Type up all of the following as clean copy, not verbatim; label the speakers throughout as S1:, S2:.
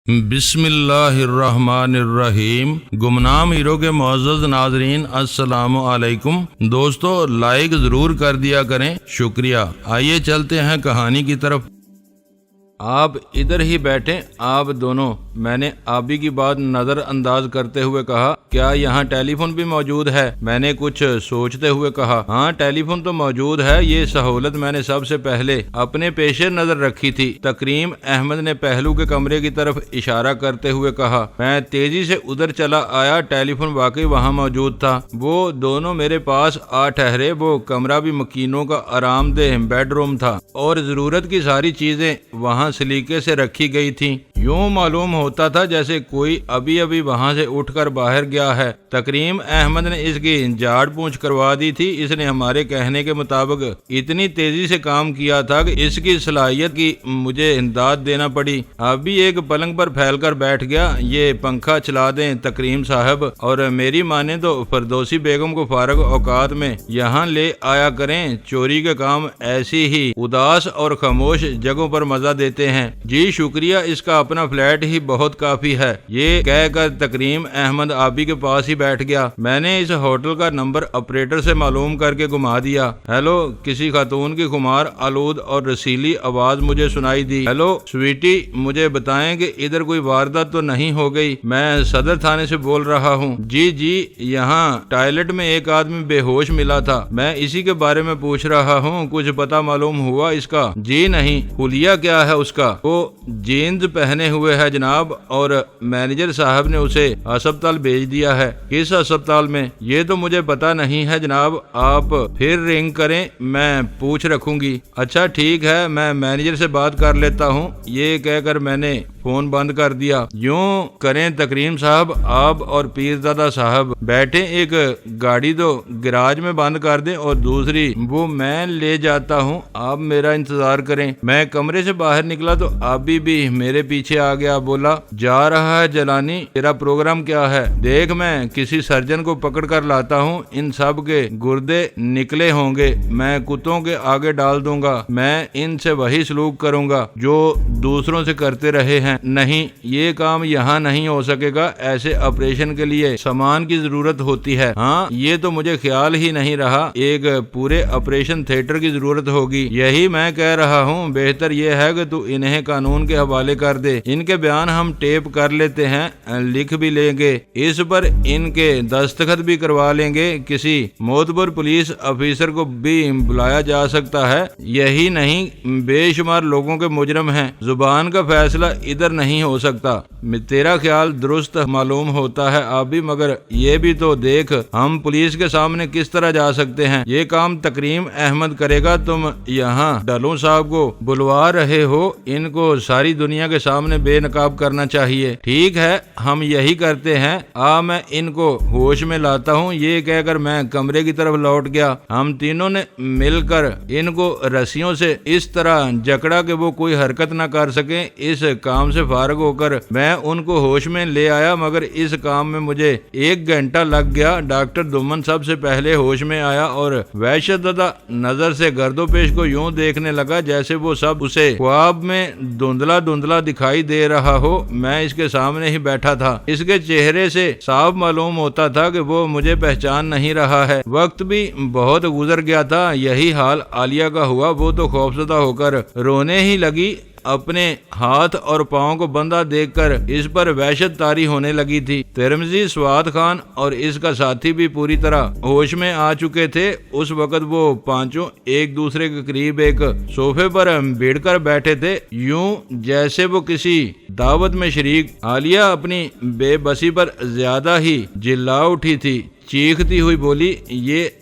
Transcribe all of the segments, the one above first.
S1: بسم اللہ الرحمن الرحیم۔ گمنام ہیرو کے معزز ناظرین السلام علیکم۔ دوستو لائک ضرور کر دیا کریں، شکریہ۔ آئیے چلتے ہیں کہانی کی طرف۔ آپ ادھر ہی بیٹھیں، آپ دونوں، میں نے آبی کی بات نظر انداز کرتے ہوئے کہا۔ کیا یہاں ٹیلی فون بھی موجود ہے؟ میں نے کچھ سوچتے ہوئے کہا۔ ہاں ٹیلی فون تو موجود ہے، یہ سہولت میں نے سب سے پہلے اپنے پیش نظر رکھی تھی۔ تکریم احمد نے پہلو کے کمرے کی طرف اشارہ کرتے ہوئے کہا۔ میں تیزی سے ادھر چلا آیا، ٹیلی فون واقعی وہاں موجود تھا۔ وہ دونوں میرے پاس آ ٹھہرے۔ وہ کمرہ بھی مکینوں کا آرام دہ بیڈ روم تھا اور ضرورت کی ساری چیزیں وہاں سلیقے سے رکھی گئی تھیں۔ یوں معلوم ہوتا تھا جیسے کوئی ابھی ابھی وہاں سے اٹھ کر باہر گیا ہے۔ تکریم احمد نے اس کی جھاڑ پونچھ کروا دی تھی۔ اس نے ہمارے کہنے کے مطابق اتنی تیزی سے کام کیا تھا کہ اس کی صلاحیت کی مجھے امداد دینا پڑی۔ ابھی ایک پلنگ پر پھیل کر بیٹھ گیا۔ یہ پنکھا چلا دیں تکریم صاحب، اور میری مانے تو فردوسی بیگم کو فارغ اوقات میں یہاں لے آیا کریں۔ چوری کے کام ایسی ہی اداس اور خاموش جگہوں پر مزہ دیتے ہیں۔ جی شکریہ، اس کا اپنا فلیٹ ہی بہت کافی ہے۔ یہ کہہ کر تکریم احمد آبی کے پاس ہی بیٹھ گیا۔ میں نے اس ہوٹل کا نمبر آپریٹر سے معلوم کر کے گھما دیا۔ ہیلو، کسی خاتون کی خمار آلود اور رسیلی آواز مجھے سنائی دی۔ ہیلو سویٹی، مجھے بتائیں کہ ادھر کوئی واردات تو نہیں ہو گئی؟ میں صدر تھانے سے بول رہا ہوں۔ جی یہاں ٹوائلٹ میں ایک آدمی بے ہوش ملا تھا، میں اسی کے بارے میں پوچھ رہا ہوں۔ کچھ پتہ معلوم ہوا اس کا؟ جی نہیں۔ حلیہ کیا ہے اس کا؟ وہ جینز پہنے ہوئے ہے جناب، اور مینیجر صاحب نے اسے ہسپتال بھیج دیا ہے۔ کس ہسپتال میں؟ یہ تو مجھے پتا نہیں ہے جناب، آپ پھر رنگ کریں، میں پوچھ رکھوں گی۔ اچھا ٹھیک ہے، میں مینیجر سے بات کر لیتا ہوں۔ یہ کہہ کر میں نے فون بند کر دیا۔ یوں کریں تکریم صاحب، آپ اور پیرزادہ صاحب بیٹھے، ایک گاڑی دو گراج میں بند کر دیں اور دوسری وہ میں لے جاتا ہوں، آپ میرا انتظار کریں۔ میں کمرے سے باہر نکلا تو آبی بھی میرے پیچھے آ گیا۔ بولا، جا رہا ہے جلانی، تیرا پروگرام کیا ہے؟ دیکھ میں کسی سرجن کو پکڑ کر لاتا ہوں، ان سب کے گردے نکلے ہوں گے، میں کتوں کے آگے ڈال دوں گا۔ میں ان سے وہی سلوک کروں گا جو دوسروں سے کرتے رہے ہیں۔ نہیں، یہ کام یہاں نہیں ہو سکے گا، ایسے آپریشن کے لیے سامان کی ضرورت ہوتی ہے۔ ہاں یہ تو مجھے خیال ہی نہیں رہا، ایک پورے آپریشن تھیٹر کی ضرورت ہوگی۔ یہی میں کہہ رہا ہوں، بہتر یہ ہے کہ تو انہیں قانون کے حوالے کر دے۔ ان کے بیان ہم ٹیپ کر لیتے ہیں، لکھ بھی لیں گے، اس پر ان کے دستخط بھی کروا لیں گے۔ کسی معتبر پولیس افیسر کو بھی بلایا جا سکتا ہے۔ یہی نہیں، بے شمار لوگوں کے مجرم ہیں، زبان کا فیصلہ ادھر نہیں ہو سکتا۔ تیرا خیال درست معلوم ہوتا ہے آبی، مگر یہ بھی تو دیکھ، ہم پولیس کے سامنے کس طرح جا سکتے ہیں؟ یہ کام تکریم احمد کرے گا۔ تم یہاں ڈلوں صاحب کو بلوا رہے ہو، ان کو ساری دنیا کے سامنے بے نقاب کرنا چاہیے۔ ٹھیک ہے، ہم یہی کرتے ہیں، میں ان کو ہوش میں لاتا ہوں۔ یہ کہہ کر میں کمرے کی طرف لوٹ گیا۔ ہم تینوں نے مل کر ان کو رسیوں سے اس طرح جکڑا کہ وہ کوئی حرکت نہ کر سکیں۔ اس کام سے فارغ ہو کر میں ان کو ہوش میں لے آیا، مگر اس کام میں مجھے 1 گھنٹہ لگ گیا۔ ڈاکٹر دمن سب سے پہلے ہوش میں آیا اور وحشت زدہ نظر سے گرد و پیش کو یوں دیکھنے لگا جیسے وہ سب اسے خواب میں دھندلا دکھائی دے رہا ہو۔ میں اس کے سامنے ہی بیٹھا تھا، اس کے چہرے سے صاف معلوم ہوتا تھا کہ وہ مجھے پہچان نہیں رہا ہے۔ وقت بھی بہت گزر گیا تھا، یہی حال عالیہ کا ہوا۔ وہ تو خوفزدہ ہو کر رونے ہی لگی، اپنے ہاتھ اور پاؤں کو بندھا دیکھ کر اس پر وحشت طاری ہونے لگی تھی۔ ترمزی، سواد خان اور اس کا ساتھی بھی پوری طرح ہوش میں آ چکے تھے۔ اس وقت وہ پانچوں ایک دوسرے کے قریب ایک صوفے پر بھیڑ کر بیٹھے تھے، یوں جیسے وہ کسی دعوت میں شریک۔ عالیہ اپنی بے بسی پر زیادہ ہی جلا اٹھی تھی، چیختی ہوئی بولی،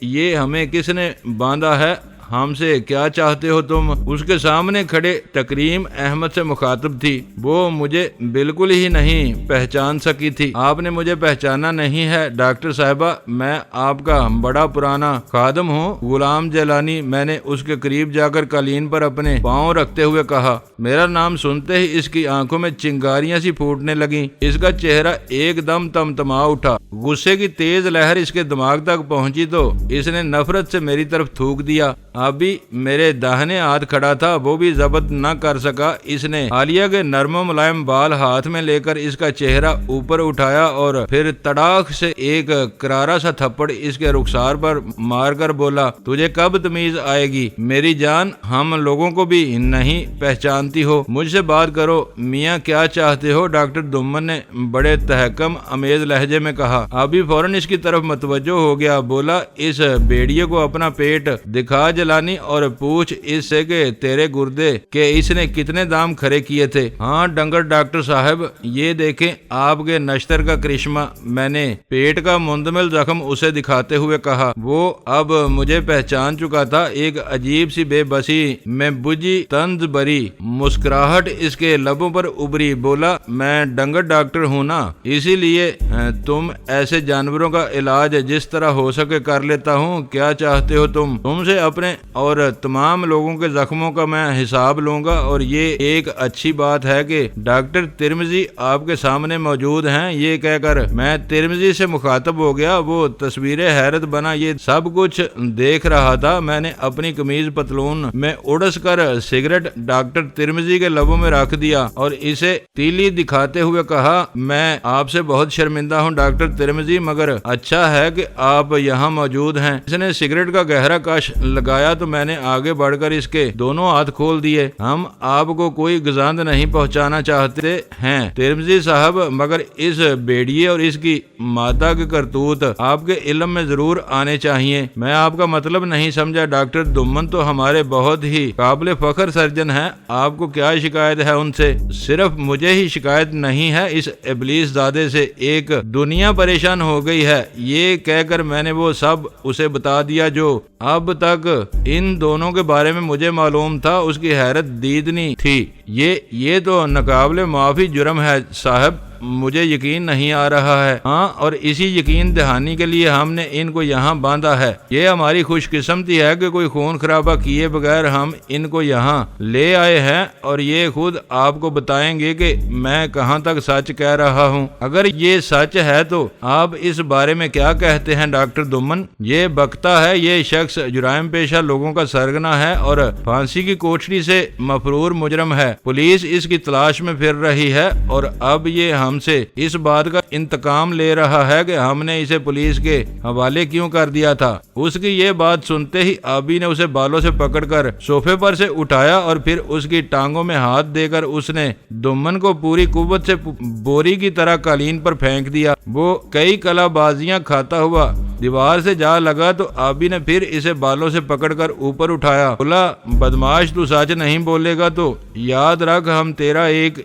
S1: یہ ہمیں کس نے باندھا ہے؟ ہم سے کیا چاہتے ہو تم؟ اس کے سامنے کھڑے تکریم احمد سے مخاطب تھی۔ وہ مجھے بالکل ہی نہیں پہچان سکی تھی۔ آپ نے مجھے پہچانا نہیں ہے ڈاکٹر صاحبہ، میں آپ کا بڑا پرانا خادم ہوں، غلام جیلانی۔ میں نے اس کے قریب جا کر قالین پر اپنے پاؤں رکھتے ہوئے کہا۔ میرا نام سنتے ہی اس کی آنکھوں میں چنگاریاں سی پھوٹنے لگیں، اس کا چہرہ ایک دم تمتما اٹھا۔ غصے کی تیز لہر اس کے دماغ تک پہنچی تو اس نے نفرت سے میری طرف تھوک دیا۔ ابھی میرے داہنے ہاتھ کھڑا تھا، وہ بھی ضبط نہ کر سکا۔ اس نے عالیہ کے نرم و ملائم بال ہاتھ میں لے کر اس کا چہرہ اوپر اٹھایا اور پھر تڑاک سے ایک کرارا سا تھپڑ اس کے رخسار پر مار کر بولا، تجھے کب تمیز آئے گی میری جان؟ ہم لوگوں کو بھی نہیں پہچانتی ہو؟ مجھ سے بات کرو میاں، کیا چاہتے ہو؟ ڈاکٹر دمن نے بڑے تحکم امیز لہجے میں کہا۔ ابھی فوراً اس کی طرف متوجہ ہو گیا، بولا، اس بیڑیے کو اپنا پیٹ دکھا جلانی اور پوچھ اس سے کہ تیرے گردے کہ اس نے کتنے دام کھڑے کیے تھے۔ ہاں ڈنگر ڈاکٹر صاحب، یہ دیکھیں آپ کے نشتر کا کرشمہ، میں نے پیٹ کا مندمل زخم اسے دکھاتے ہوئے کہا۔ وہ اب مجھے پہچان چکا تھا۔ ایک عجیب سی بے بسی میں بجھی طنز بری مسکراہٹ اس کے لبوں پر ابری، بولا، میں ڈنگر ڈاکٹر ہوں نا، اسی لیے تم ایسے جانوروں کا علاج جس طرح ہو سکے کر لیتا ہوں۔ کیا چاہتے ہو تم سے اپنے اور تمام لوگوں کے زخموں کا میں حساب لوں گا، اور یہ ایک اچھی بات ہے کہ ڈاکٹر ترمذی آپ کے سامنے موجود ہیں۔ یہ کہہ کر میں ترمذی سے مخاطب ہو گیا۔ وہ تصویر حیرت بنا یہ سب کچھ دیکھ رہا تھا۔ میں نے اپنی قمیض پتلون میں اڑس کر سگریٹ ڈاکٹر ترمذی کے لبوں میں رکھ دیا اور اسے تیلی دکھاتے ہوئے کہا، میں آپ سے بہت شرمندہ ہوں ڈاکٹر ترمذی، مگر اچھا ہے کہ آپ یہاں موجود ہیں۔ اس نے سگریٹ کا گہرا کش لگایا تو میں نے آگے بڑھ کر اس کے دونوں ہاتھ کھول دیے۔ ہم آپ کو کوئی گزاند نہیں پہنچانا چاہتے ہیں ترمذی صاحب، مگر اس بیڑیے اور اس کی مادہ کے کرتوت آپ کے علم میں ضرور آنے چاہیے۔ میں آپ کا مطلب نہیں سمجھا ڈاکٹر دمن تو ہمارے بہت ہی قابل فخر سرجن ہیں، آپ کو کیا شکایت ہے ان سے؟ صرف مجھے ہی شکایت نہیں ہے، اس ابلیس زادے سے ایک دنیا پریشان ہو گئی ہے۔ یہ کہہ کر میں نے وہ سب اسے بتا دیا جو اب تک ان دونوں کے بارے میں مجھے معلوم تھا۔ اس کی حیرت دیدنی تھی۔ یہ تو ناقابل معافی جرم ہے صاحب، مجھے یقین نہیں آ رہا ہے۔ ہاں، اور اسی یقین دہانی کے لیے ہم نے ان کو یہاں باندھا ہے۔ یہ ہماری خوش قسمتی ہے کہ کوئی خون خرابہ کیے بغیر ہم ان کو یہاں لے آئے ہیں، اور یہ خود آپ کو بتائیں گے کہ میں کہاں تک سچ کہہ رہا ہوں۔ اگر یہ سچ ہے تو آپ اس بارے میں کیا کہتے ہیں ڈاکٹر دمن؟ یہ بکتا ہے، یہ شخص جرائم پیشہ لوگوں کا سرگنا ہے اور پھانسی کی کوٹڑی سے مفرور مجرم ہے۔ پولیس اس کی تلاش میں پھر رہی ہے، اور اب یہ ہم سے اس بات کا انتقام لے رہا ہے کہ ہم نے اسے پولیس کے حوالے کیوں کر دیا تھا۔ اس کی یہ بات سنتے ہی آبی نے اسے بالوں سے پکڑ کر صوفے پر سے اٹھایا اور پھر اس کی ٹانگوں میں ہاتھ دے کر اس نے دمن کو پوری قوت سے بوری کی طرح قالین پر پھینک دیا۔ وہ کئی کلا بازیاں کھاتا ہوا دیوار سے جا لگا تو آبی نے پھر اسے بالوں سے پکڑ کر اوپر اٹھایا، بولا، بدماش، تو سچ نہیں بولے گا تو یاد رکھ ہم تیرا ایک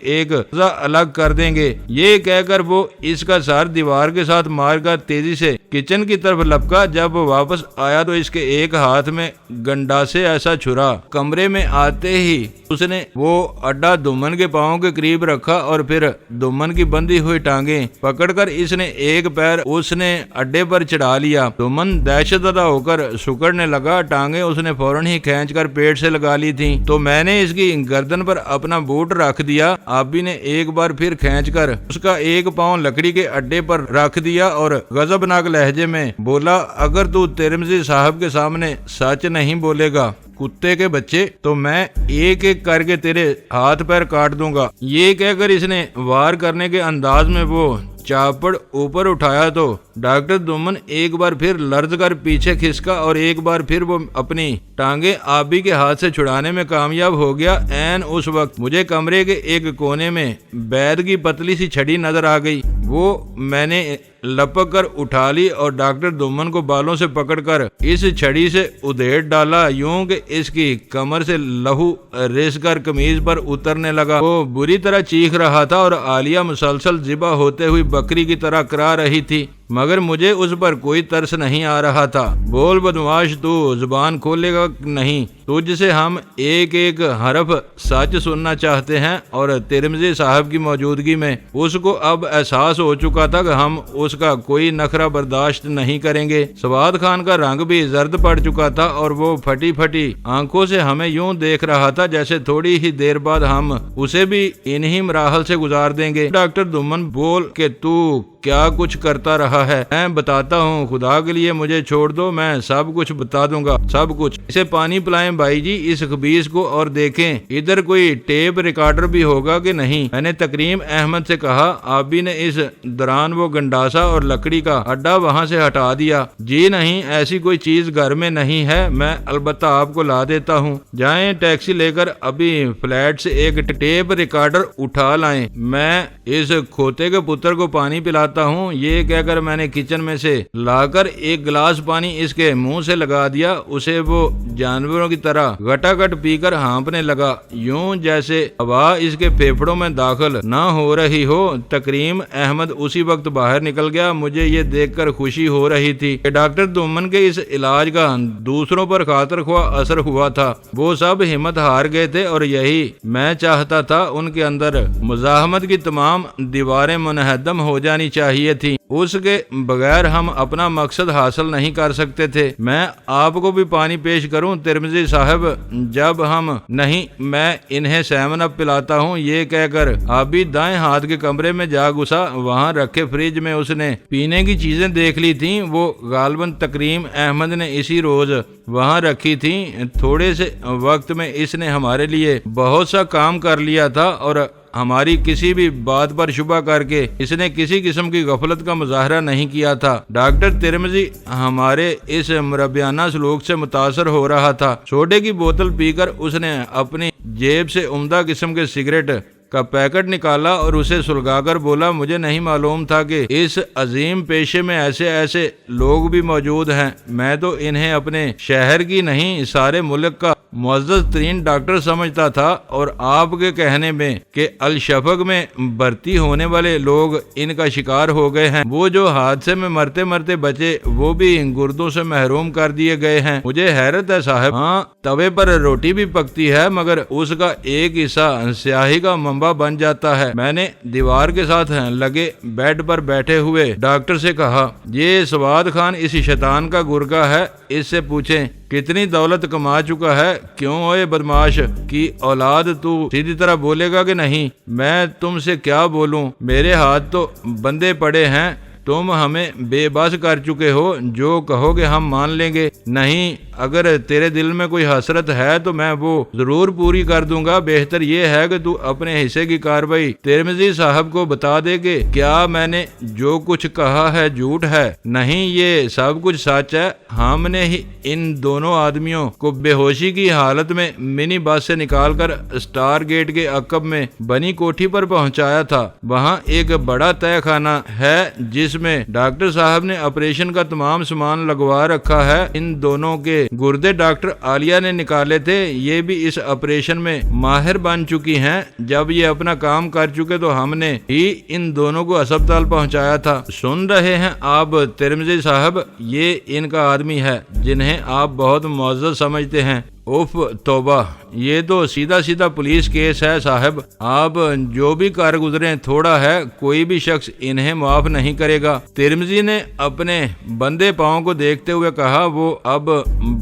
S1: الگ کر دیں گے۔ یہ کہہ کر وہ اس کا سر دیوار کے ساتھ مار کر تیزی سے کچن کی طرف لپکا۔ جب وہ واپس آیا تو اس کے ایک ہاتھ میں گنڈاسے ایسا چھرا۔ کمرے میں آتے ہی اس نے وہ اڈا دمن کے پاؤں کے قریب رکھا اور پھر دمن کی بندھی ہوئی ٹانگیں پکڑ کر اس نے ایک پیر اس نے اڈے پر چڑھا لیا۔ دمن دہشت زدہ ہو کر سکڑنے لگا۔ ٹانگیں اس نے فوراً ہی کھینچ کر پیٹ سے لگا لی تھیں تو میں نے اس کی گردن پر اپنا بوٹ رکھ دیا۔ آبی نے ایک بار پھر کھینچ کر اس کا ایک پاؤں لکڑی کے اڈے پر رکھ دیا اور غضبناک لہجے میں بولا، اگر تو ترمذی صاحب کے سامنے سچ نہیں بولے گا کتے کے بچے تو میں ایک ایک کر کے تیرے ہاتھ پیر کاٹ دوں گا۔ یہ کہہ کر اس نے وار کرنے کے انداز میں وہ چاپڑ اوپر اٹھایا تو ڈاکٹر دمن ایک بار پھر لرز کر پیچھے کھسکا اور ایک بار پھر وہ اپنی ٹانگیں آبی کے ہاتھ سے چھڑانے میں کامیاب ہو گیا۔ عین اس وقت مجھے کمرے کے ایک کونے میں بید کی پتلی سی چھڑی نظر آ گئی۔ وہ میں نے لپک کر اٹھا لی اور ڈاکٹر دمن کو بالوں سے پکڑ کر اس چھڑی سے ادھیڑ ڈالا، یوں کہ اس کی کمر سے لہو رس کر قمیض پر اترنے لگا۔ وہ بری طرح چیخ رہا تھا اور عالیہ مسلسل ذبح ہوتے ہوئی بکری کی طرح کرا رہی تھی، مگر مجھے اس پر کوئی ترس نہیں آ رہا تھا۔ بول بدماش، تو زبان کھولے گا نہیں؟ تجھ سے ہم ایک ایک حرف سچ سننا چاہتے ہیں۔ اور ترمذی صاحب کی موجودگی میں اس کو اب احساس ہو چکا تھا کہ ہم اس کا کوئی نخرہ برداشت نہیں کریں گے۔ سواد خان کا رنگ بھی زرد پڑ چکا تھا اور وہ پھٹی پھٹی آنکھوں سے ہمیں یوں دیکھ رہا تھا جیسے تھوڑی ہی دیر بعد ہم اسے بھی انہی مراحل سے گزار دیں گے۔ ڈاکٹر دمن بول کہ تو کیا کچھ کرتا رہا ہے، میں بتاتا ہوں، خدا کے لیے مجھے چھوڑ دو، میں سب کچھ بتا دوں گا، سب کچھ۔ اسے پانی پلائیں بھائی جی اس خبیث کو، اور دیکھیں ادھر کوئی ٹیپ ریکارڈر بھی ہوگا کہ نہیں۔ میں نے تکریم احمد سے کہا۔ آبی نے اس دوران وہ گنڈاسا اور لکڑی کا اڈا وہاں سے ہٹا دیا۔ جی نہیں، ایسی کوئی چیز گھر میں نہیں ہے، میں البتہ آپ کو لا دیتا ہوں، جائیں ٹیکسی لے کر ابھی فلیٹ سے ایک ٹیپ ریکارڈر اٹھا لائیں، میں اس کھوتے کے پتر کو پانی پلاتا ہوں۔ یہ کہہ کر میں نے کچن میں سے لا کر ایک گلاس پانی اس کے منہ سے لگا دیا۔ اسے وہ جانوروں کی طرح گٹا گٹ پی کر ہانپنے لگا، یوں جیسے ہوا اس کے پھیپھڑوں میں داخل نہ ہو رہی ہو۔ تکریم احمد اسی وقت باہر نکل گیا۔ مجھے یہ دیکھ کر خوشی ہو رہی تھی کہ ڈاکٹر دومن کے اس علاج کا دوسروں پر خاطر خواہ اثر ہوا تھا۔ وہ سب ہمت ہار گئے تھے اور یہی میں چاہتا تھا، ان کے اندر مزاحمت کی تمام دیواریں منہدم ہو جانی چاہیے تھی، اس کے بغیر ہم اپنا مقصد حاصل نہیں کر سکتے تھے۔ میں آپ کو بھی پانی پیش کروں ترمذی صاحب؟ جب ہم نہیں، میں انہیں سیون اپ پلاتا ہوں۔ یہ کہہ کر آبی دائیں ہاتھ کے کمرے میں جا گھسا۔ وہاں رکھے فریج میں اس نے پینے کی چیزیں دیکھ لی تھیں، وہ غالباً تکریم احمد نے اسی روز وہاں رکھی تھیں۔ تھوڑے سے وقت میں اس نے ہمارے لیے بہت سا کام کر لیا تھا اور ہماری کسی بھی بات پر شبہ کر کے اس نے کسی قسم کی غفلت کا مظاہرہ نہیں کیا تھا۔ ڈاکٹر ترمذی ہمارے اس مربیانہ سلوک سے متاثر ہو رہا تھا۔ سوڈے کی بوتل پی کر اس نے اپنی جیب سے عمدہ قسم کے سگریٹ کا پیکٹ نکالا اور اسے سلگا کر بولا، مجھے نہیں معلوم تھا کہ اس عظیم پیشے میں ایسے لوگ بھی موجود ہیں۔ میں تو انہیں اپنے شہر کی نہیں سارے ملک کا معزز ترین ڈاکٹر سمجھتا تھا، اور آپ کے کہنے میں کہ الشفق میں بھرتی ہونے والے لوگ ان کا شکار ہو گئے ہیں، وہ جو حادثے میں مرتے مرتے بچے وہ بھی گردوں سے محروم کر دیے گئے ہیں۔ مجھے حیرت ہے صاحب، ہاں توے پر روٹی بھی پکتی ہے مگر اس کا ایک حصہ سیاہی کا منبع بن جاتا ہے۔ میں نے دیوار کے ساتھ لگے بیڈ پر بیٹھے ہوئے ڈاکٹر سے کہا، یہ سواد خان اس شیطان کا گرگا ہے، اس سے پوچھیں کتنی دولت کما چکا ہے۔ کیوں اوئے بدماش کی اولاد، تو سیدھی طرح بولے گا کہ نہیں؟ میں تم سے کیا بولوں، میرے ہاتھ تو بندے پڑے ہیں، تم ہمیں بے بس کر چکے ہو، جو کہو گے ہم مان لیں گے۔ نہیں، اگر تیرے دل میں کوئی حسرت ہے تو میں وہ ضرور پوری کر دوں گا۔ بہتر یہ ہے کہ تو اپنے حصے کی کارروائی ترمذی صاحب کو بتا دے کہ کیا میں نے جو کچھ کہا ہے جھوٹ ہے؟ نہیں، یہ سب کچھ سچ ہے۔ ہم نے ہی ان دونوں آدمیوں کو بے ہوشی کی حالت میں منی بس سے نکال کر اسٹار گیٹ کے عقب میں بنی کوٹھی پر پہنچایا تھا۔ وہاں ایک بڑا تہہ خانہ ہے جس میں ڈاکٹر صاحب نے آپریشن کا تمام سامان لگوا رکھا ہے۔ ان دونوں کے گردے ڈاکٹر عالیہ نے نکالے تھے، یہ بھی اس آپریشن میں ماہر بن چکی ہیں۔ جب یہ اپنا کام کر چکے تو ہم نے ہی ان دونوں کو ہسپتال پہنچایا تھا۔ سن رہے ہیں آپ ترمذی صاحب، یہ ان کا آدمی ہے جنہیں آپ بہت معزز سمجھتے ہیں۔ اوف توبہ، یہ تو سیدھا پولیس کیس ہے صاحب، آپ جو بھی کار گزرے تھوڑا ہے، کوئی بھی شخص انہیں معاف نہیں کرے گا۔ ترمذی نے اپنے بندے پاؤں کو دیکھتے ہوئے کہا۔ وہ اب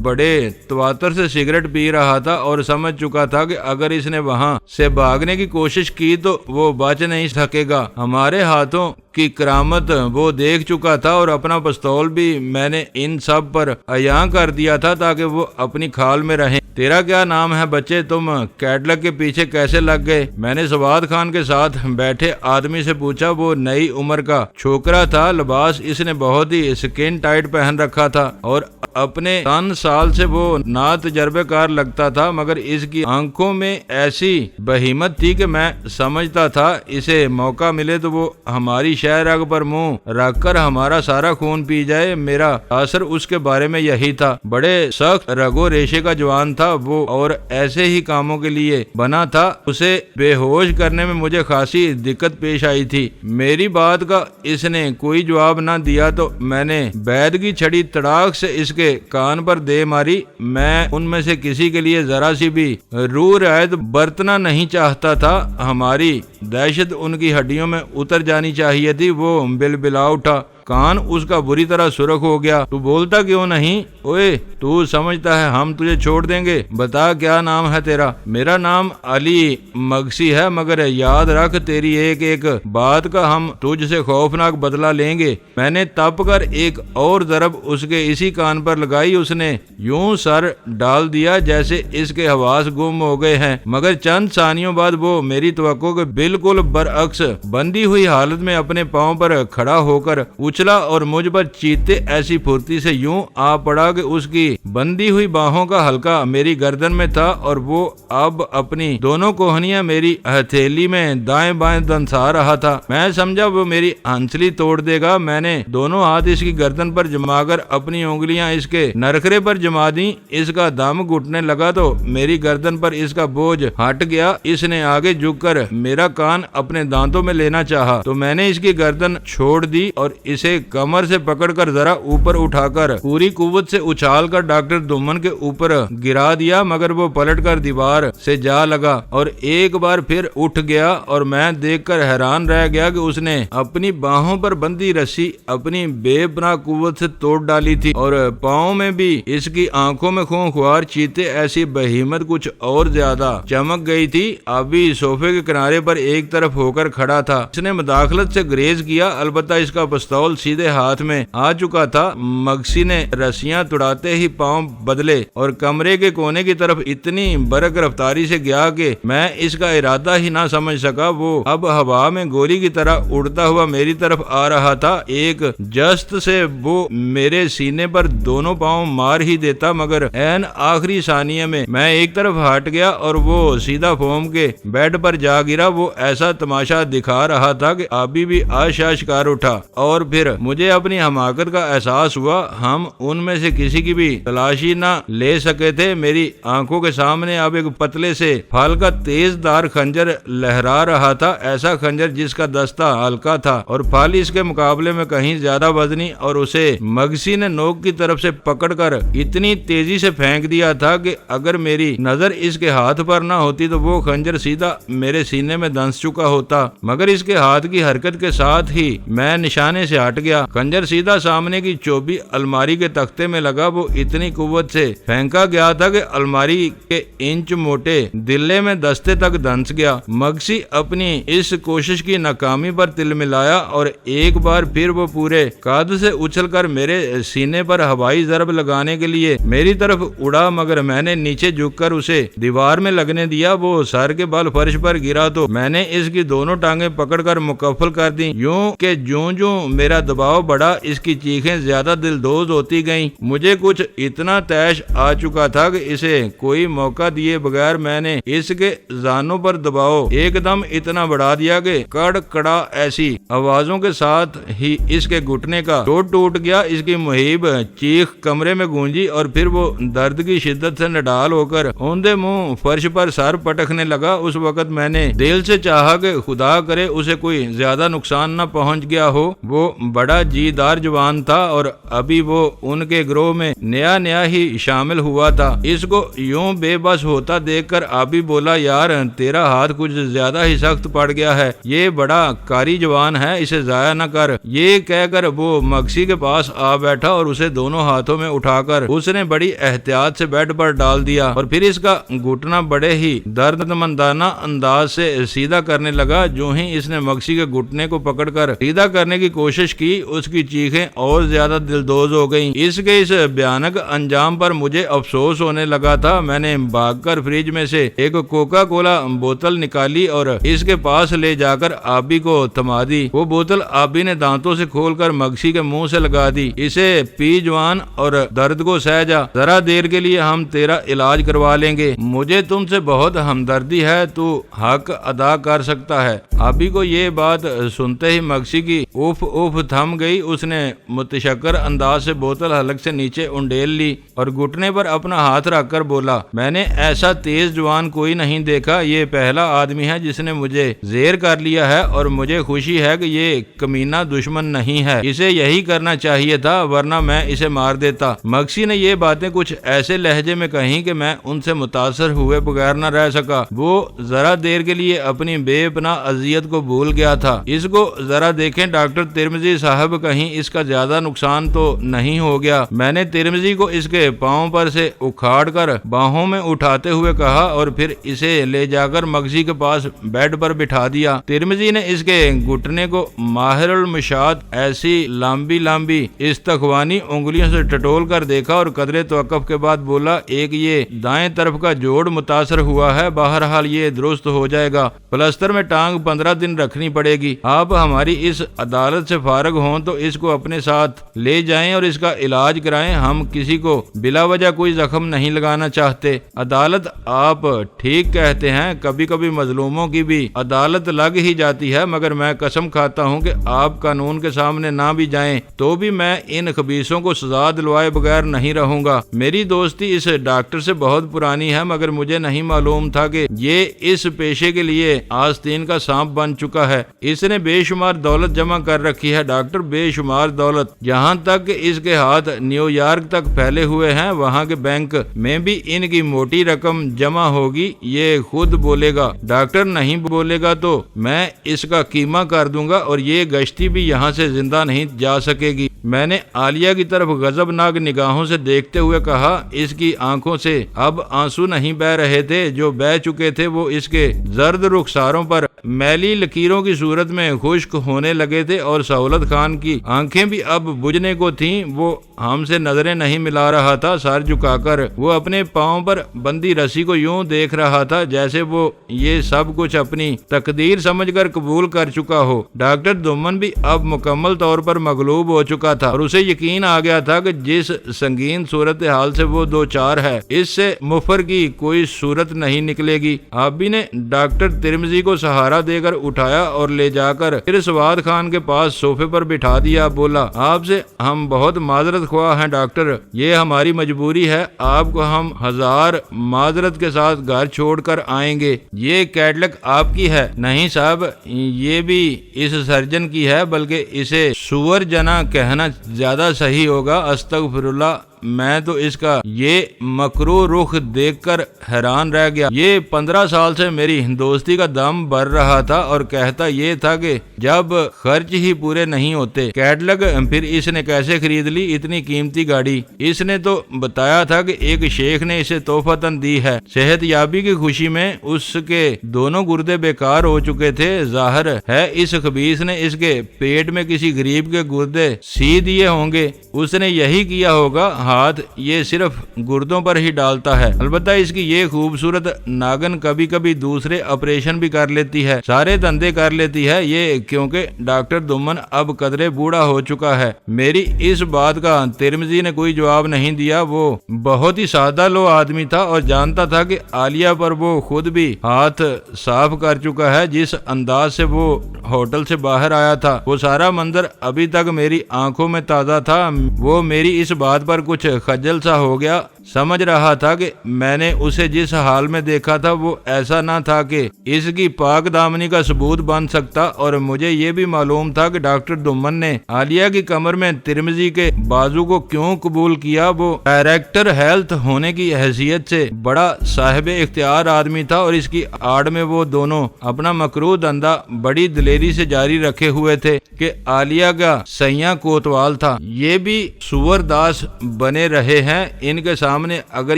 S1: بڑے تواتر سے سگریٹ پی رہا تھا اور سمجھ چکا تھا کہ اگر اس نے وہاں سے بھاگنے کی کوشش کی تو وہ بچ نہیں سکے گا۔ ہمارے ہاتھوں کی کرامت وہ دیکھ چکا تھا اور اپنا پستول بھی میں نے ان سب پر عیاں کر دیا تھا تاکہ وہ اپنی کھال میں رہیں۔ تیرا کیا نام ہے بچے؟ تم کیڈلک کے پیچھے کیسے لگ گئے؟ میں نے سواد خان کے ساتھ بیٹھے آدمی سے پوچھا۔ وہ نئی عمر کا چھوکرا تھا، لباس اس نے بہت ہی سکن ٹائٹ پہن رکھا تھا اور اپنے 3 سال سے وہ نا تجربے کار لگتا تھا، مگر اس کی آنکھوں میں ایسی بہیمت تھی کہ میں سمجھتا تھا اسے موقع ملے تو وہ ہماری شہ رگ پر منہ رکھ کر ہمارا سارا خون پی جائے۔ میرا اثر اس کے بارے میں یہی تھا، بڑے سخت رگو ریشے کا جوان تھا وہ اور ایسے ہی کاموں کے لیے بنا تھا۔ اسے بے ہوش کرنے میں مجھے خاصی دقت پیش آئی تھی۔ میری بات کا اس نے کوئی جواب نہ دیا تو میں نے بیت کی چھڑی تڑاک سے اس کے کان پر دے ماری۔ میں ان میں سے کسی کے لیے ذرا سی بھی روح رعایت برتنا نہیں چاہتا تھا۔ ہماری دہشت ان کی ہڈیوں میں اتر جانی چاہیے تھی۔ وہ بلبلا اٹھا، کان اس کا بری طرح سرخ ہو گیا۔ تو بولتا کیوں نہیں؟ اوئے تو سمجھتا ہے ہم تجھے چھوڑ دیں گے؟ بتا کیا نام ہے تیرا؟ میرا نام علی مگسی ہے، مگر یاد رکھ تیری ایک ایک بات کا ہم تجھ سے خوفناک بدلہ لیں گے۔ میں نے تپ کر ایک اور ضرب اس کے اسی کان پر لگائی۔ اس نے یوں سر ڈال دیا جیسے اس کے حواس گم ہو گئے ہیں، مگر چند ثانیوں بعد وہ میری توقع کے بالکل برعکس بندی ہوئی حالت میں اپنے پاؤں پر کھڑا ہو کر اچھلا اور مجھ پر چیتے ایسی پھرتی سے یوں آ پڑا کہ اس کی بندی ہوئی باہوں کا حلقہ میری گردن میں تھا اور وہ اب اپنی دونوں کوہنیاں میری ہتھیلی میں دائیں بائیں دنسا رہا تھا۔ میں سمجھا وہ میری ہنسلی توڑ دے گا۔ میں نے دونوں ہاتھ اس کی گردن پر جما کر اپنی انگلیاں اس کے نرخرے پر جما دیں۔ اس کا دم گھٹنے لگا تو میری گردن پر اس کا بوجھ ہٹ گیا۔ اس نے آگے جھک کر میرا کان اپنے دانتوں میں لینا چاہا تو میں نے اس کی گردن چھوڑ دی اور اسے کمر سے پکڑ کر ذرا اوپر اٹھا کر پوری قوت سے اچھال کر ڈاکٹر دمن کے اوپر گرا دیا، مگر وہ پلٹ کر دیوار سے جا لگا اور ایک بار پھر اٹھ گیا اور میں دیکھ کر حیران رہ گیا کہ اس نے اپنی باہوں پر بندی رسی اپنی بے پناہ قوت سے توڑ ڈالی تھی اور پاؤں میں بھی اس کی آنکھوں میں خونخوار چیتے ایسی بہیمت کچھ اور زیادہ چمک گئی تھی۔ ابھی صوفے کے کنارے پر ایک طرف ہو کر کھڑا تھا۔ اس نے مداخلت سے گریز کیا، البتہ اس کا پستول سیدھے ہاتھ میں آ چکا تھا۔ مگسی نے رسیاں توڑاتے ہی پاؤں بدلے اور کمرے کے کونے کی طرف اتنی برق رفتاری سے گیا کہ میں اس کا ارادہ ہی نہ سمجھ سکا۔ وہ اب ہوا میں گولی کی طرح اڑتا ہوا میری طرف آ رہا تھا۔ ایک جست سے وہ میرے سینے پر دونوں پاؤں مار ہی دیتا، مگر عین آخری ثانیے میں ایک طرف ہٹ گیا اور وہ سیدھا فوم کے بیڈ پر جا گرا۔ وہ ایسا تماشا دکھا رہا تھا کہ ابھی بھی آشکار اٹھا اور پھر مجھے اپنی حماقت کا احساس ہوا۔ ہم ان میں سے کسی کی بھی تلاشی نہ لے سکے تھے۔ میری آنکھوں کے سامنے اب ایک پتلے سے پھال کا تیز دار خنجر لہرا رہا تھا، ایسا خنجر جس کا دستہ ہلکا تھا اور پھال اس کے مقابلے میں کہیں زیادہ وزنی، اور اسے مگسی نے نوک کی طرف سے پکڑ کر اتنی تیزی سے پھینک دیا تھا کہ اگر میری نظر اس کے ہاتھ پر نہ ہوتی تو وہ خنجر سیدھا میرے سینے میں دنس چکا ہوتا، مگر اس کے ہاتھ کی حرکت کے ساتھ ہی میں نشانے سے ہٹ گیا۔ خنجر سیدھا سامنے کی چوبی الماری کے تختے میں لگا۔ وہ اتنی قوت سے پھینکا گیا تھا کہ الماری کے انچ موٹے دلے میں دستے تک دنس گیا۔ مگسی اپنی اس کوشش کی ناکامی پر تل ملایا اور ایک بار پھر وہ پورے قد سے اچھل کر میرے سینے پر ہوائی ضرب لگانے کے لیے میری طرف اڑا، مگر میں نے نیچے جھک کر اسے دیوار میں لگنے دیا۔ وہ سر کے بل فرش پر گرا تو میں نے اس کی دونوں ٹانگیں پکڑ کر مکفل کر دی، یوں کہ جوں جوں میرا دباؤ بڑھا اس کی چیخیں زیادہ دلدوز ہوتی گئیں۔ مجھے کچھ اتنا طیش آ چکا تھا کہ اسے کوئی موقع دیے بغیر میں نے اس کے زانوں پر دباؤ ایک دم اتنا بڑھا دیا کہ کڑ کڑا ایسی آوازوں کے ساتھ ہی اس کے گھٹنے کا ٹوٹ گیا۔ اس کی مہیب چیخ کمرے میں گونجی اور پھر وہ درد کی شدت سے نڈال ہو کر اوندے منہ فرش پر سر پٹکنے لگا۔ اس وقت میں نے دل سے چاہا کہ خدا کرے اسے کوئی زیادہ نقصان نہ پہنچ گیا ہو۔ وہ بڑا جی دار جوان تھا اور ابھی وہ ان کے گروہ میں نیا ہی شامل ہوا تھا۔ اس کو یوں بے بس ہوتا دیکھ کر ابھی بولا، یار تیرا ہاتھ کچھ زیادہ ہی سخت پڑ گیا ہے، یہ بڑا کاری جوان ہے، اسے ضائع نہ کر۔ یہ کہہ کر وہ مگسی کے پاس آ بیٹھا اور اسے دونوں ہاتھوں میں اٹھا کر اس نے بڑی احتیاط سے بیڈ پر ڈال دیا اور پھر اس کا گھٹنا بڑے ہی درد مندانہ انداز سے سیدھا کرنے لگا۔ جو ہی اس نے مگسی کے گھٹنے کو پکڑ کر سیدھا کرنے کی کوشش کی، اس کی چیخیں اور زیادہ دلدوز ہو گئیں۔ اس کے اس بھیانک انجام پر مجھے افسوس ہونے لگا تھا۔ میں نے بھاگ کر فریج میں سے ایک کوکا کولا بوتل نکالی اور اس کے پاس لے جا کر آبی کو تھما دی۔ وہ بوتل آبی نے دانتوں سے کھول کر مگسی کے منہ سے لگا دی۔ اسے پی جوان اور درد کو سہ جا، ذرا دیر کے لیے ہم تیرا علاج کروا لیں گے، مجھے تم سے بہت ہمدردی ہے، تو حق ادا کر سکتا ہے۔ آبی کو یہ بات سنتے ہی مگسی کی اوف تھم گئی۔ اس نے متشکر انداز سے بوتل حلق سے نیچے انڈیل لی اور گھٹنے پر اپنا ہاتھ رکھ کر بولا، میں نے ایسا تیز جوان کوئی نہیں دیکھا، یہ پہلا آدمی ہے جس نے مجھے زیر کر لیا ہے اور مجھے خوشی ہے کہ یہ کمینہ دشمن نہیں ہے، اسے یہی کرنا چاہیے تھا ورنہ میں اسے مار دیتا۔ مگسی نے یہ باتیں کچھ ایسے لہجے میں کہیں کہ میں ان سے متاثر ہوئے بغیر نہ رہ سکا۔ وہ ذرا دیر کے لیے اپنی بے پناہ اذیت کو بھول گیا تھا۔ اس کو ذرا دیکھیں، ڈاکٹر ترمذی ترمذی صاحب کہیں اس کا زیادہ نقصان تو نہیں ہو گیا؟ میں نے ترمذی کو اس کے پاؤں پر سے اکھاڑ کر باہوں میں اٹھاتے ہوئے کہا اور پھر اسے لے جا کر مغزی کے پاس بیڈ پر بٹھا دیا۔ ترمذی نے اس کے گھٹنے کو ماہر المشاط ایسی لمبی استخوانی انگلیوں سے ٹٹول کر دیکھا اور قدرے توقف کے بعد بولا، ایک یہ دائیں طرف کا جوڑ متاثر ہوا ہے، بہرحال یہ درست ہو جائے گا، پلستر میں ٹانگ 15 دن رکھنی پڑے گی۔ آپ ہماری اس عدالت سے فارغ ہوں تو اس کو اپنے ساتھ لے جائیں اور اس کا علاج کرائیں، ہم کسی کو بلا وجہ کوئی زخم نہیں لگانا چاہتے۔ عدالت، آپ ٹھیک کہتے ہیں، کبھی کبھی مظلوموں کی بھی عدالت لگ ہی جاتی ہے، مگر میں قسم کھاتا ہوں کہ آپ قانون کے سامنے نہ بھی جائیں تو بھی میں ان خبیثوں کو سزا دلوائے بغیر نہیں رہوں گا۔ میری دوستی اس ڈاکٹر سے بہت پرانی ہے، مگر مجھے نہیں معلوم تھا کہ یہ اس پیشے کے لیے آستین کا سانپ بن چکا ہے۔ اس نے بے شمار دولت جمع کر رکھی ہے ڈاکٹر، بے شمار دولت، یہاں تک کہ اس کے ہاتھ نیو یارک تک پھیلے ہوئے ہیں، وہاں کے بینک میں بھی ان کی موٹی رقم جمع ہوگی۔ یہ خود بولے گا، ڈاکٹر نہیں بولے گا تو میں اس کا قیمہ کر دوں گا اور یہ گشتی بھی یہاں سے زندہ نہیں جا سکے گی۔ میں نے عالیہ کی طرف غضبناک نگاہوں سے دیکھتے ہوئے کہا، اس کی آنکھوں سے اب آنسو نہیں بہ رہے تھے، جو بہ چکے تھے وہ اس کے زرد رخساروں پر میلی لکیروں کی صورت میں خشک ہونے لگے تھے، اور سہولت خان کی آنکھیں بھی اب بجھنے کو تھیں۔ وہ ہم سے نظریں نہیں ملا رہا تھا، سر جھکا کر وہ اپنے پاؤں پر بندی رسی کو یوں دیکھ رہا تھا جیسے وہ یہ سب کچھ اپنی تقدیر سمجھ کر قبول کر چکا ہو۔ ڈاکٹر دومن بھی اب مکمل طور پر مغلوب ہو چکا تھا اور اسے یقین آ گیا تھا کہ جس سنگین صورتحال سے وہ دو چار ہے، اس سے مفر کی کوئی صورت نہیں نکلے گی۔ آبی نے ڈاکٹر ترمذی کو سہارا دے کر اٹھایا اور لے جا کر پھر سواد خان کے پاس صوفے پر بٹھا دیا۔ بولا، آپ سے ہم بہت معذرت خواہ ہیں ڈاکٹر، یہ ہماری مجبوری ہے، آپ کو ہم 1000 معذرت کے ساتھ گھر چھوڑ کر آئیں گے۔ یہ کیٹلک آپ کی ہے؟ نہیں صاحب، یہ بھی اس سرجن کی ہے، بلکہ اسے سور جنا کہنا زیادہ صحیح ہوگا۔ استغفر اللہ، میں تو اس کا یہ مکروہ رخ دیکھ کر حیران رہ گیا۔ یہ 15 سال سے میری دوستی کا دم بھر رہا تھا اور کہتا یہ تھا کہ جب خرچ ہی پورے نہیں ہوتے کیٹلگ پھر اس نے کیسے خرید لی اتنی قیمتی گاڑی؟ اس نے تو بتایا تھا کہ ایک شیخ نے اسے تحفتاً دی ہے۔ صحت یابی کی خوشی میں اس کے دونوں گردے بیکار ہو چکے تھے، ظاہر ہے اس خبیث نے اس کے پیٹ میں کسی غریب کے گردے سی دیے ہوں گے، اس نے یہی کیا ہوگا۔ ہاتھ یہ صرف گردوں پر ہی ڈالتا ہے، البتہ اس کی یہ خوبصورت ناگن کبھی کبھی دوسرے آپریشن بھی کر لیتی ہے، سارے دندے کر لیتی ہے، یہ کیونکہ ڈاکٹر دومن اب قدرے بوڑھا ہو چکا ہے۔ میری اس بات کا ترمذی نے کوئی جواب نہیں دیا۔ وہ بہت ہی سادہ لو آدمی تھا اور جانتا تھا کہ عالیہ پر وہ خود بھی ہاتھ صاف کر چکا ہے۔ جس انداز سے وہ ہوٹل سے باہر آیا تھا وہ سارا منظر ابھی تک میری آنکھوں میں تازہ تھا۔ وہ میری اس بات پر کچھ خجل سا ہو گیا، سمجھ رہا تھا کہ میں نے اسے جس حال میں دیکھا تھا وہ ایسا نہ تھا کہ اس کی پاک دامنی کا ثبوت بن سکتا، اور مجھے یہ بھی معلوم تھا کہ ڈاکٹر دومن نے عالیہ کی کمر میں ترمذی کے بازو کو کیوں قبول کیا۔ وہ ڈائریکٹر ہیلتھ ہونے کی حیثیت سے بڑا صاحب اختیار آدمی تھا اور اس کی آڑ میں وہ دونوں اپنا مکروہ دھندا بڑی دلیری سے جاری رکھے ہوئے تھے کہ عالیہ کا سیاں کوتوال تھا۔ یہ بھی سور داس بنے رہے ہیں، ان کے سامنے اگر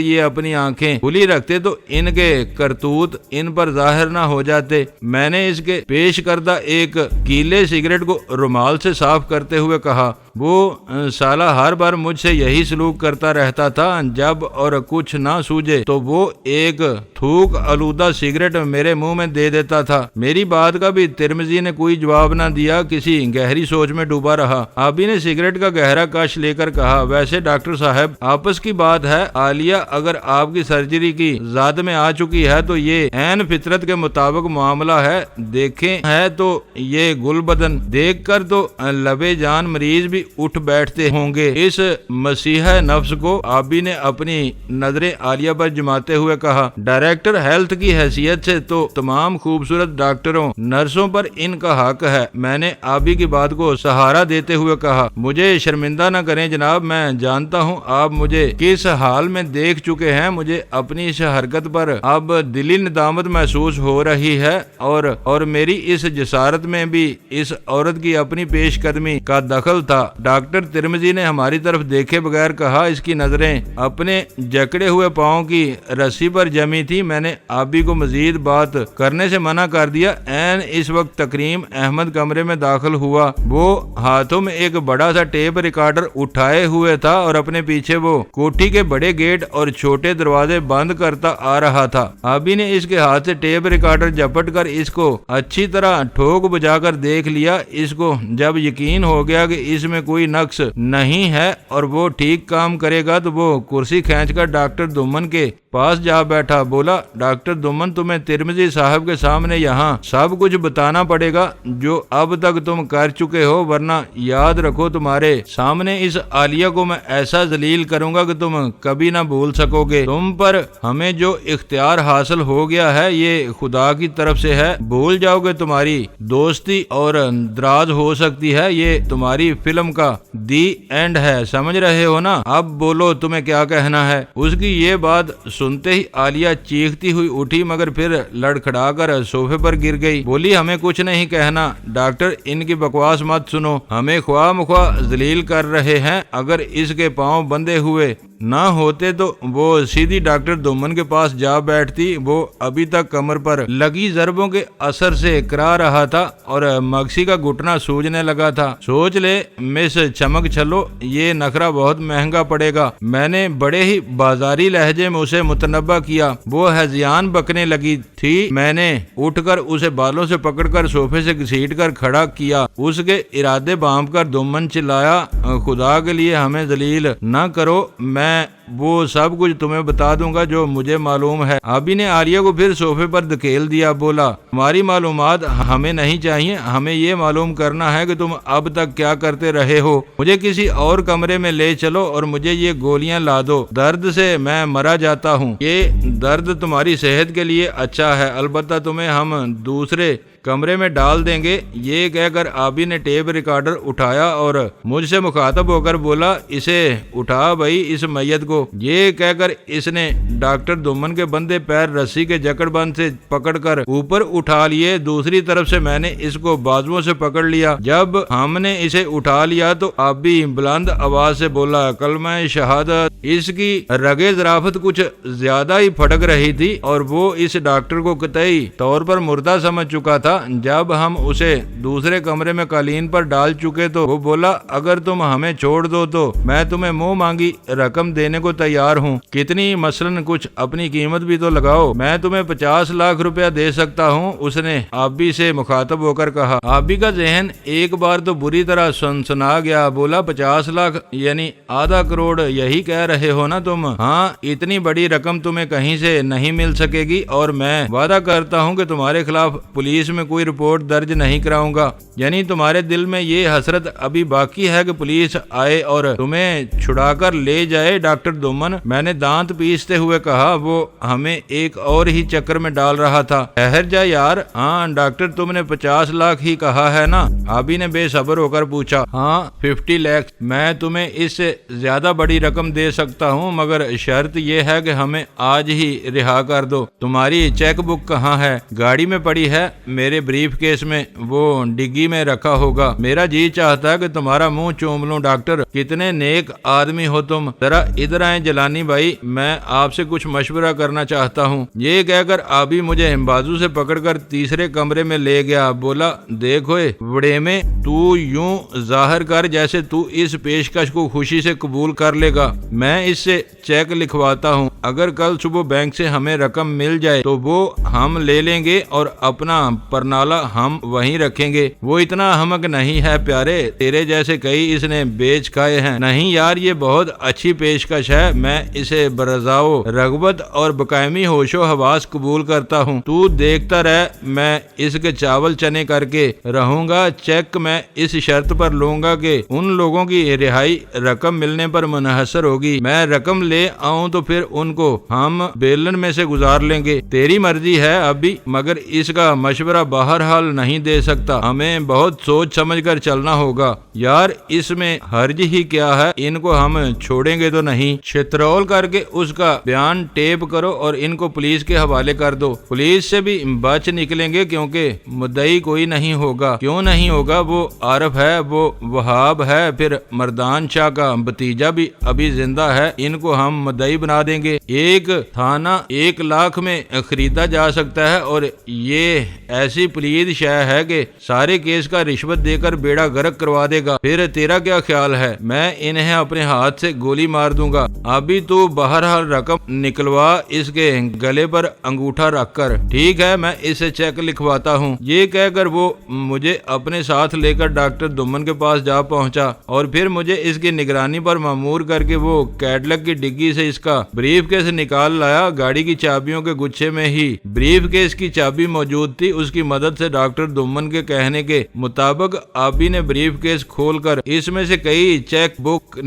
S1: یہ اپنی آنکھیں کھلی رکھتے تو ان کے کرتوت ان پر ظاہر نہ ہو جاتے۔ میں نے اس کے پیش کردہ ایک کیلے سگریٹ کو رومال سے صاف کرتے ہوئے کہا، وہ سالہ ہر بار مجھ سے یہی سلوک کرتا رہتا تھا، جب اور کچھ نہ سوجے تو وہ ایک تھوک آلودہ سگریٹ میرے منہ میں دے دیتا تھا۔ میری بات کا بھی ترمذی نے کوئی جواب نہ دیا، کسی گہری سوچ میں ڈوبا رہا۔ آبی نے سگریٹ کا گہرا کش لے کر کہا، ویسے ڈاکٹر صاحب آپس کی بات ہے، عالیہ اگر آپ کی سرجری کی ذات میں آ چکی ہے تو یہ عین فطرت کے مطابق معاملہ ہے۔ دیکھیں ہے تو یہ گل بدن دیکھ کر تو لبے جان مریض بھی اٹھ بیٹھتے ہوں گے۔ اس مسیح نفس کو آبی نے اپنی نظریں عالیہ پر جماتے ہوئے کہا، ڈائریکٹر ہیلتھ کی حیثیت سے تو تمام خوبصورت ڈاکٹروں نرسوں پر ان کا حق ہے۔ میں نے آبی کی بات کو سہارا دیتے ہوئے کہا، مجھے شرمندہ نہ کریں جناب، میں جانتا ہوں آپ مجھے کس حال حال میں دیکھ چکے ہیں، مجھے اپنی اس حرکت پر اب دلی ندامت محسوس ہو رہی ہے، اور میری اس جسارت میں بھی اس عورت کی اپنی پیش قدمی کا دخل تھا۔ ڈاکٹر ترمذی نے ہماری طرف دیکھے بغیر کہا، اس کی نظریں اپنے جکڑے ہوئے پاؤں کی رسی پر جمی تھی۔ میں نے آبی کو مزید بات کرنے سے منع کر دیا۔ عین اس وقت تکریم احمد کمرے میں داخل ہوا۔ وہ ہاتھوں میں ایک بڑا سا ٹیپ ریکارڈر اٹھائے ہوئے تھا اور اپنے پیچھے وہ کوٹھی کے بڑے گیٹ اور چھوٹے دروازے بند کرتا آ رہا تھا۔ آبی نے اس کے ہاتھ سے ٹیپ ریکارڈر جپٹ کر اس کو اچھی طرح ٹھوک بجا کر دیکھ لیا۔ اس کو جب یقین ہو گیا کہ اس میں کوئی نقص نہیں ہے اور وہ ٹھیک کام کرے گا تو وہ کرسی کھینچ کر ڈاکٹر دومن کے پاس جا بیٹھا۔ بولا، ڈاکٹر دومن، تمہیں ترمذی صاحب کے سامنے یہاں سب کچھ بتانا پڑے گا جو اب تک تم کر چکے ہو، ورنہ یاد رکھو تمہارے سامنے اس عالیہ کو میں ایسا ذلیل کروں گا کہ تم کبھی نہ بھول سکو گے۔ تم پر ہمیں جو اختیار حاصل ہو گیا ہے یہ خدا کی طرف سے ہے، بھول جاؤ گے تمہاری دوستی اور دراز ہو سکتی ہے۔ یہ تمہاری فلم کا دی اینڈ ہے، سمجھ رہے ہو نا؟ اب بولو تمہیں کیا کہنا ہے۔ اس کی یہ بات سنتے ہی عالیہ چیختی ہوئی اٹھی، مگر پھر لڑکھڑا کر صوفے پر گر گئی۔ بولی، ہمیں کچھ نہیں کہنا ڈاکٹر، ان کی بکواس مت سنو، ہمیں خواہ مخواہ ذلیل کر رہے ہیں۔ اگر اس کے پاؤں بندھے ہوئے نہ ہوتے تو وہ سیدھی ڈاکٹر دومن کے پاس جا بیٹھتی۔ وہ ابھی تک کمر پر لگی ضربوں کے اثر سے کرا رہا تھا اور مگسی کا گھٹنا سوجنے لگا تھا۔ سوچ لے مس چمک چھلو، یہ نخرہ بہت مہنگا پڑے گا۔ میں نے بڑے ہی بازاری لہجے میں اسے متنبہ کیا۔ وہ ہذیان بکنے لگی تھی۔ میں نے اٹھ کر اسے بالوں سے پکڑ کر صوفے سے گھسیٹ کر کھڑا کیا۔ اس کے ارادے بھانپ کر دومن چلایا، خدا کے لیے ہمیں ذلیل نہ کرو، میں وہ سب کچھ تمہیں بتا دوں گا جو مجھے معلوم ہے۔ آبی نے عالیہ کو پھر صوفے پر دھکیل دیا۔ بولا، ہماری معلومات ہمیں نہیں چاہیے، ہمیں یہ معلوم کرنا ہے کہ تم اب تک کیا کرتے رہے ہو۔ مجھے کسی اور کمرے میں لے چلو اور مجھے یہ گولیاں لا دو، درد سے میں مرا جاتا ہوں۔ یہ درد تمہاری صحت کے لیے اچھا ہے، البتہ تمہیں ہم دوسرے کمرے میں ڈال دیں گے۔ یہ کہہ کر آبی نے ٹیپ ریکارڈر اٹھایا اور مجھ سے مخاطب ہو کر بولا، اسے اٹھا بھائی اس میت کو۔ یہ کہہ کر اس نے ڈاکٹر دومن کے بندے پیر رسی کے جکڑ بند سے پکڑ کر اوپر اٹھا لیے۔ دوسری طرف سے میں نے اس کو بازوؤں سے پکڑ لیا۔ جب ہم نے اسے اٹھا لیا تو آبی بلند آواز سے بولا، کلمہ شہادت۔ اس کی رگے ظرافت کچھ زیادہ ہی پھٹک رہی تھی اور وہ اس ڈاکٹر کو قطعی طور پر مردہ سمجھ چکا تھا۔ جب ہم اسے دوسرے کمرے میں قالین پر ڈال چکے تو وہ بولا، اگر تم ہمیں چھوڑ دو تو میں تمہیں منہ مانگی رقم دینے کو تیار ہوں۔ کتنی؟ مثلاً کچھ اپنی قیمت بھی تو لگاؤ۔ میں تمہیں 50 لاکھ روپیہ دے سکتا ہوں، اس نے آبی سے مخاطب ہو کر کہا۔ آبی کا ذہن ایک بار تو بری طرح سنسنا گیا۔ بولا، 50 لاکھ یعنی آدھا کروڑ، یہی کہہ رہے ہو نا تم؟ ہاں، اتنی بڑی رقم تمہیں کہیں سے نہیں مل سکے گی، اور میں وعدہ کرتا ہوں کہ تمہارے خلاف پولیس میں کوئی رپورٹ درج نہیں کراؤں گا۔ یعنی تمہارے دل میں یہ حسرت ابھی باقی ہے کہ پولیس آئے اور تمہیں چھڑا کر لے جائے؟ ڈاکٹر دومن، میں نے دانت پیستے ہوئے کہا، وہ ہمیں ایک اور ہی چکر میں ڈال رہا تھا۔ ٹھہر جا یار۔ ہاں ڈاکٹر، تم نے 50 لاکھ ہی کہا ہے نا؟ آبی نے بے صبر ہو کر پوچھا۔ ہاں 50 لاکھ۔ میں تمہیں اس سے زیادہ بڑی رقم دے سکتا ہوں، مگر شرط یہ ہے کہ ہمیں آج ہی رہا کر دو۔ تمہاری چیک بک کہاں ہے؟ گاڑی میں پڑی ہے، میرے بریف کیس میں، وہ ڈگی میں رکھا ہوگا۔ میرا جی چاہتا ہے کہ تمہارا منہ چوم لوں۔ ڈاکٹر، کتنے نیک آدمی ہو تم۔ ذرا ادھر آئیں جلانی بھائی، میں آپ سے کچھ مشورہ کرنا چاہتا ہوں۔ یہ کہہ کر آبی مجھے بازو سے پکڑ کر تیسرے کمرے میں لے گیا۔ بولا، دیکھو بڑے میں، تو یوں ظاہر کر جیسے تو اس پیشکش کو خوشی سے قبول کر لے گا۔ میں اس سے چیک لکھواتا ہوں۔ اگر کل صبح بینک سے ہمیں رقم مل جائے تو وہ ہم لے لیں گے اور اپنا پرنالہ ہم وہیں رکھیں گے۔ وہ اتنا احمق نہیں ہے پیارے، تیرے جیسے کئی اس نے بیچ کھائے ہیں۔ نہیں یار، یہ بہت اچھی پیشکش ہے، میں اسے برضاؤ رغبت اور بقائمی ہوش و حواس قبول کرتا ہوں۔ تو دیکھتا رہ، میں اس کے چاول چنے کر کے رہوں گا۔ چیک میں اس شرط پر لوں گا کہ ان لوگوں کی رہائی رقم ملنے پر منحصر ہوگی۔ میں رقم لے آؤں تو پھر ان کو ہم بیلن میں سے گزار لیں گے۔ تیری مرضی ہے ابھی، مگر اس کا مشورہ بہرحال نہیں دے سکتا، ہمیں بہت سوچ سمجھ کر چلنا ہوگا۔ یار اس میں حرج ہی کیا ہے، ان کو ہم چھوڑیں گے تو نہیں۔ چترول کر کے اس کا بیان ٹیپ کرو اور ان کو پولیس کے حوالے کر دو۔ پولیس سے بھی بچ نکلیں گے کیونکہ مدعی کوئی نہیں ہوگا۔ کیوں نہیں ہوگا؟ وہ عارف ہے، وہ وہاب ہے، پھر مردان شاہ کا بھتیجا بھی ابھی زندہ ہے، ان کو ہم مدعی بنا دیں گے۔ ایک تھانہ 1 لاکھ میں خریدا جا سکتا ہے اور یہ ایسی پلید شے ہے کہ سارے کیس کا رشوت دے کر بیڑا غرق کروا دے گا۔ پھر تیرا کیا خیال ہے؟ میں انہیں اپنے ہاتھ سے گولی مار دوں گا۔ ابھی تو بہرحال رقم نکلوا اس کے گلے پر انگوٹھا رکھ کر۔ ٹھیک ہے، میں اسے چیک لکھواتا ہوں۔ یہ کہہ کر وہ مجھے اپنے ساتھ لے کر ڈاکٹر دمن کے پاس جا پہنچا اور پھر مجھے اس کی نگرانی پر مامور کر کے وہ کیڈلک کی ڈگی سے اس کا بریف کیس نکال لایا۔ گاڑی کی چابیوں کے گچھے میں ہی بریف کیس کی چابی موجود تھی۔ اس کی مدد سے ڈاکٹر دمن کے کہنے کے مطابق آبی نے بریف کیس کھول کر اس میں سے کئی چیک بک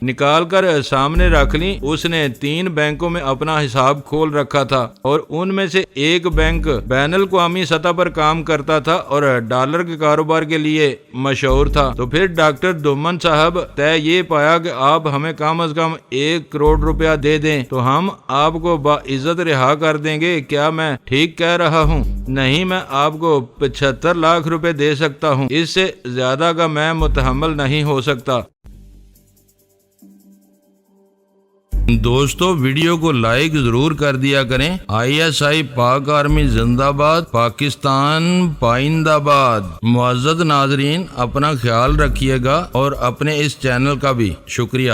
S1: نکال کر سامنے رکھ لی۔ اس نے 3 بینکوں میں اپنا حساب کھول رکھا تھا اور ان میں سے ایک بینک بین الاقوامی سطح پر کام کرتا تھا اور ڈالر کے کاروبار کے لیے مشہور تھا۔ تو پھر ڈاکٹر دمن صاحب طے یہ پایا کہ آپ ہمیں کم از کم 1 کروڑ روپیہ دے دیں تو ہم آپ کو باعزت رہا کر دیں گے۔ کیا میں ٹھیک کہہ رہا ہوں؟ نہیں، میں آپ کو 75 لاکھ روپے دے سکتا ہوں، اس سے زیادہ کا میں متحمل نہیں ہو سکتا۔ دوستو ویڈیو کو لائک ضرور کر دیا کریں۔ ISI پاک آرمی زندہ باد، پاکستان پائندہ باد۔ معزز ناظرین، اپنا خیال رکھیے گا اور اپنے اس چینل کا بھی شکریہ۔